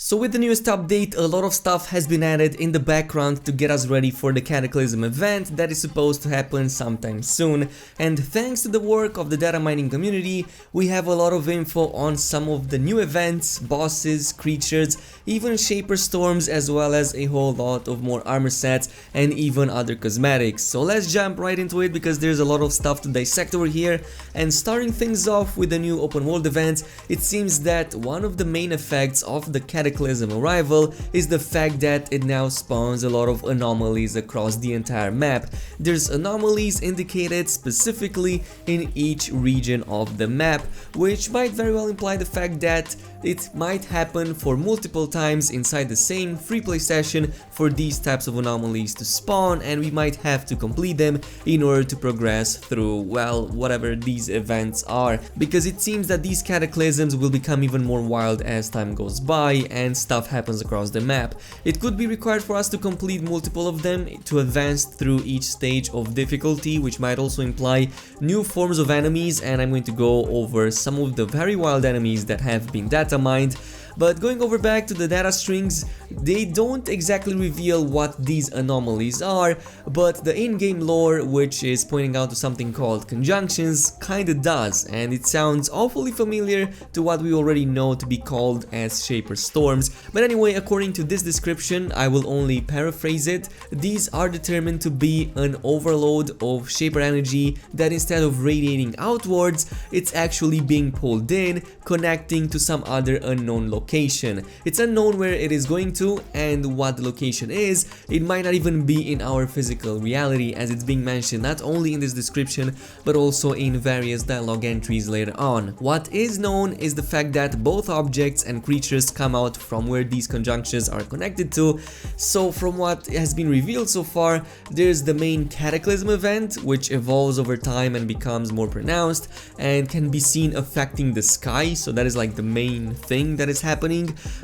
So with the newest update, a lot of stuff has been added in the background to get us ready for the Cataclysm event that is supposed to happen sometime soon, and thanks to the work of the data mining community, we have a lot of info on some of the new events, bosses, creatures, even shaper storms, as well as a whole lot of more armor sets and even other cosmetics. So let's jump right into it because there's a lot of stuff to dissect over here, and starting things off with the new open world event, it seems that one of the main effects of the Cataclysm arrival is the fact that it now spawns a lot of anomalies across the entire map. There's anomalies indicated specifically in each region of the map, which might very well imply the fact that it might happen for multiple times inside the same free play session for these types of anomalies to spawn, and we might have to complete them in order to progress through, well, whatever these events are, because it seems that these cataclysms will become even more wild as time goes by and stuff happens across the map. It could be required for us to complete multiple of them to advance through each stage of difficulty, which might also imply new forms of enemies, and I'm going to go over some of the very wild enemies that have been datamined. But going over back to the data strings, they don't exactly reveal what these anomalies are, but the in-game lore, which is pointing out to something called conjunctions, kinda does, and it sounds awfully familiar to what we already know to be called as shaper storms. But anyway, according to this description, I will only paraphrase it, these are determined to be an overload of shaper energy that instead of radiating outwards, it's actually being pulled in, connecting to some other unknown location. It's unknown where it is going to and what the location is. It might not even be in our physical reality, as it's being mentioned not only in this description but also in various dialogue entries later on. What is known is the fact that both objects and creatures come out from where these conjunctions are connected to. So from what has been revealed so far, there's the main Cataclysm event, which evolves over time and becomes more pronounced and can be seen affecting the sky, so that is like the main thing that is happening.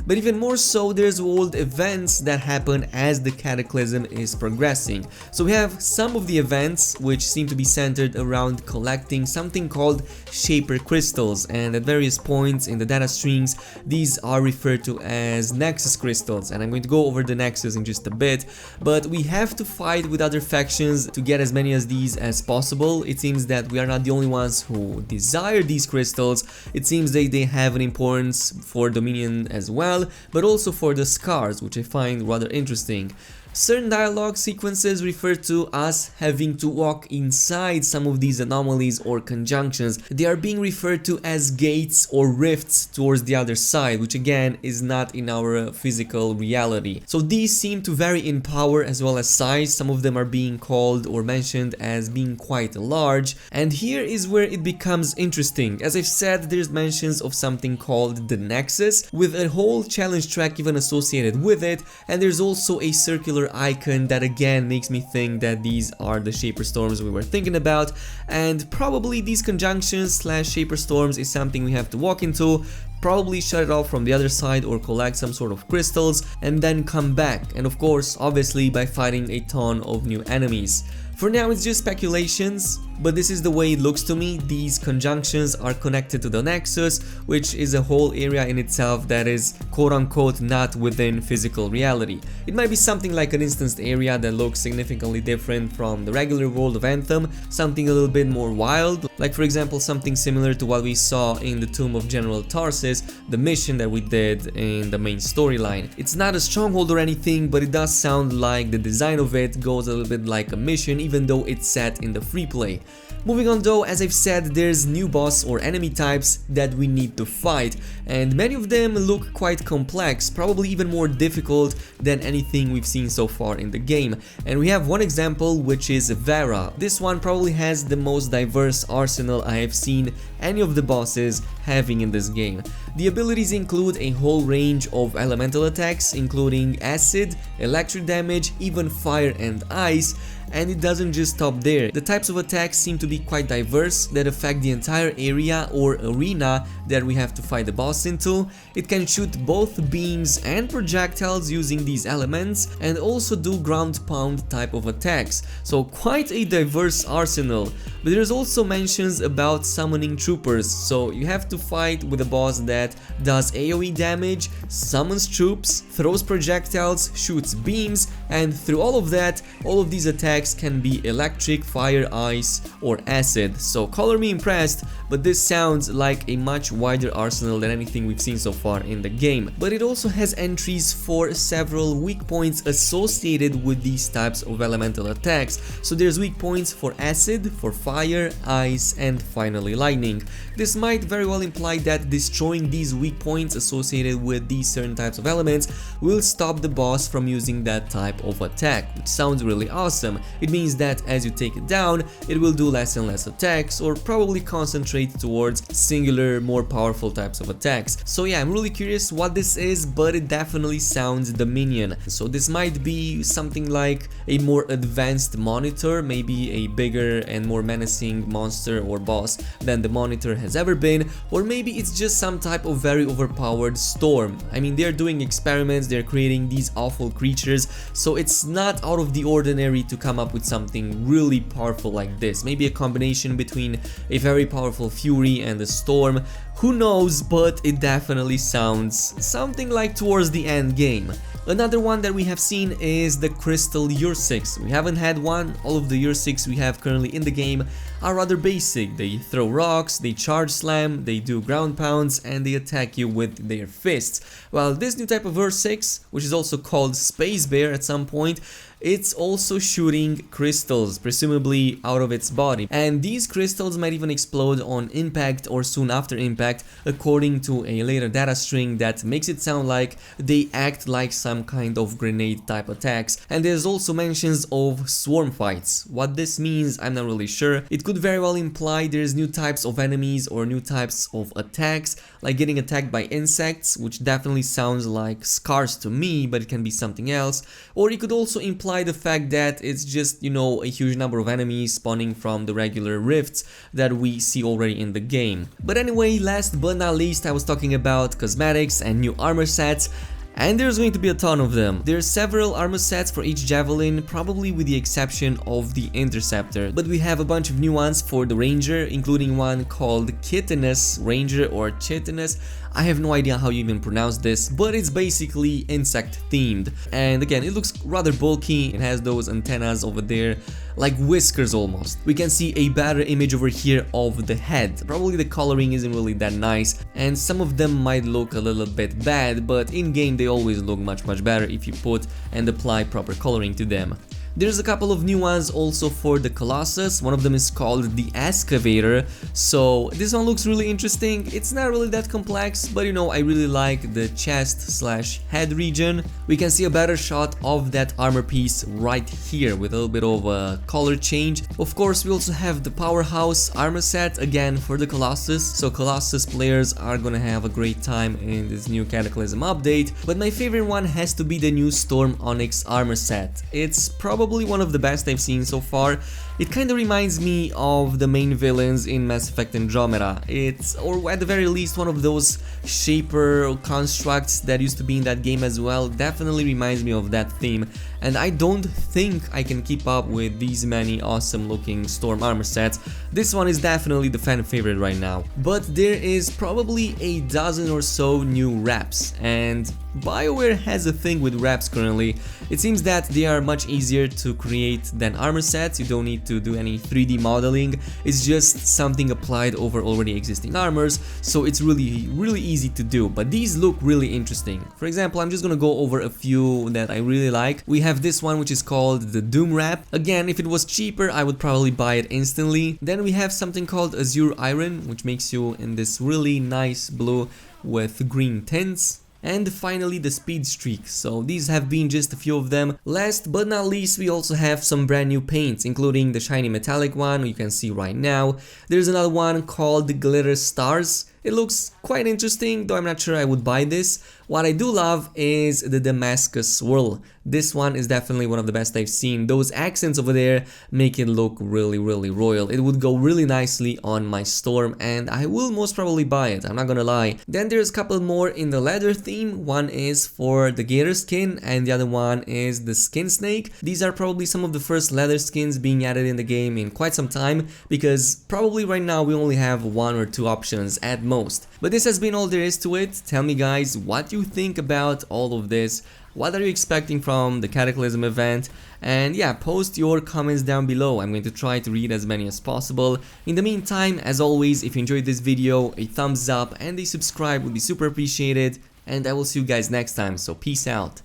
But even more so, there's world events that happen as the Cataclysm is progressing. So we have some of the events which seem to be centered around collecting something called shaper crystals, and at various points in the data strings these are referred to as Nexus crystals, and I'm going to go over the Nexus in just a bit. But we have to fight with other factions to get as many as these as possible. It seems that we are not the only ones who desire these crystals. It seems that they have an importance for Dominion as well, but also for the scars, which I find rather interesting. Certain dialogue sequences refer to us having to walk inside some of these anomalies or conjunctions. They are being referred to as gates or rifts towards the other side, which again is not in our physical reality. So these seem to vary in power as well as size. Some of them are being called or mentioned as being quite large, and here is where it becomes interesting. As I've said, there's mentions of something called the Nexus with a whole challenge track even associated with it, and there's also a circular icon that again makes me think that these are the shaper storms we were thinking about, and probably these conjunctions slash shaper storms is something we have to walk into, probably shut it off from the other side or collect some sort of crystals and then come back, and of course obviously by fighting a ton of new enemies. For now it's just speculations, but this is the way it looks to me. These conjunctions are connected to the Nexus, which is a whole area in itself that is quote-unquote not within physical reality. It might be something like an instanced area that looks significantly different from the regular world of Anthem, something a little bit more wild, like for example something similar to what we saw in the Tomb of General Tarsus, the mission that we did in the main storyline. It's not a stronghold or anything, but it does sound like the design of it goes a little bit like a mission, even though it's set in the free play. Moving on though, as I've said, there's new boss or enemy types that we need to fight, and many of them look quite complex, probably even more difficult than anything we've seen so far in the game. And we have one example, which is Vera. This one probably has the most diverse arsenal I have seen any of the bosses having in this game. The abilities include a whole range of elemental attacks, including acid, electric damage, even fire and ice, and it doesn't just stop there. The types of attacks seem to be quite diverse that affect the entire area or arena that we have to fight the boss into. It can shoot both beams and projectiles using these elements, and also do ground pound type of attacks, so quite a diverse arsenal. But there's also mentions about summoning troopers, so you have to fight with a boss that does AoE damage, summons troops, throws projectiles, shoots beams, and through all of that, all of these attacks can be electric, fire, ice, or acid. So color me impressed, but this sounds like a much wider arsenal than anything we've seen so far in the game. But it also has entries for several weak points associated with these types of elemental attacks. So there's weak points for acid, for fire, ice, and finally lightning. This might very well imply that destroying these weak points associated with these certain types of elements will stop the boss from using that type of attack, which sounds really awesome. It means that as you take it down, it will do less and less attacks, or probably concentrate towards singular, more powerful types of attacks. So yeah, I'm really curious what this is, but it definitely sounds Dominion. So this might be something like a more advanced monitor, maybe a bigger and more menacing monster or boss than the monitor has ever been, or maybe it's just some type of very overpowered storm. I mean, they're doing experiments, they're creating these awful creatures, so it's not out of the ordinary to come up with something really powerful like this. Maybe a combination between a very powerful fury and a storm. Who knows, but it definitely sounds something like towards the end game. Another one that we have seen is the Crystal Ursix. We haven't had one. All of the Ursix we have currently in the game are rather basic. They throw rocks, they charge slam, they do ground pounds, and they attack you with their fists. While this new type of Ursix, which is also called Space Bear at some point, it's also shooting crystals, presumably out of its body. And these crystals might even explode on impact or soon after impact, according to a later data string that makes it sound like they act like some kind of grenade type attacks. And there's also mentions of swarm fights. What this means, I'm not really sure. It could very well imply there's new types of enemies or new types of attacks, like getting attacked by insects, which definitely sounds like scars to me, but it can be something else. Or it could also imply the fact that it's just, you know, a huge number of enemies spawning from the regular rifts that we see already in the game. But anyway, last but not least, I was talking about cosmetics and new armor sets. And there's going to be a ton of them. There's several armor sets for each javelin, probably with the exception of the interceptor. But we have a bunch of new ones for the ranger, including one called Chitinous Ranger or Chitinous. I have no idea how you even pronounce this, but it's basically insect themed. And again, it looks rather bulky. It has those antennas over there, like whiskers almost. We can see a better image over here of the head. Probably the coloring isn't really that nice, and some of them might look a little bit bad, but in game they always look much better if you put and apply proper coloring to them. There's a couple of new ones also for the Colossus. One of them is called the Excavator, so this one looks really interesting. It's not really that complex, but you know, I really like the chest/head region. We can see a better shot of that armor piece right here with a little bit of a color change. Of course, we also have the Powerhouse armor set again for the Colossus, so Colossus players are gonna have a great time in this new Cataclysm update. But my favorite one has to be the new Storm Onyx armor set. It's probably one of the best I've seen so far. It kind of reminds me of the main villains in Mass Effect Andromeda. It's, or at the very least, one of those shaper constructs that used to be in that game as well. Definitely reminds me of that theme, and I don't think I can keep up with these many awesome looking storm armor sets. This one is definitely the fan favorite right now. But there is probably a dozen or so new wraps, and BioWare has a thing with wraps currently. It seems that they are much easier to create than armor sets. You don't need to do any 3D modeling, it's just something applied over already existing armors, so it's really easy to do. But these look really interesting. For example, I'm just gonna go over a few that I really like. We have this one which is called the Doom Wrap. Again, if it was cheaper I would probably buy it instantly. Then we have something called Azure Iron, which makes you in this really nice blue with green tints. And finally the Speed Streak, so these have been just a few of them. Last but not least, we also have some brand new paints, including the shiny metallic one you can see right now. There's another one called the Glitter Stars. It looks quite interesting, though I'm not sure I would buy this. What I do love is the Damascus swirl. This one is definitely one of the best I've seen. Those accents over there make it look really royal. It would go really nicely on my storm and I will most probably buy it, I'm not gonna lie. Then there's a couple more in the leather theme. One is for the gator skin and the other one is the skin snake. These are probably some of the first leather skins being added in the game in quite some time, because probably right now we only have 1 or 2 options at most. But this has been all there is to it. Tell me guys what you think about all of this. What are you expecting from the Cataclysm event? And yeah, post your comments down below. I'm going to try to read as many as possible. In the meantime, as always, if you enjoyed this video, a thumbs up and a subscribe would be super appreciated. And I will see you guys next time, so peace out.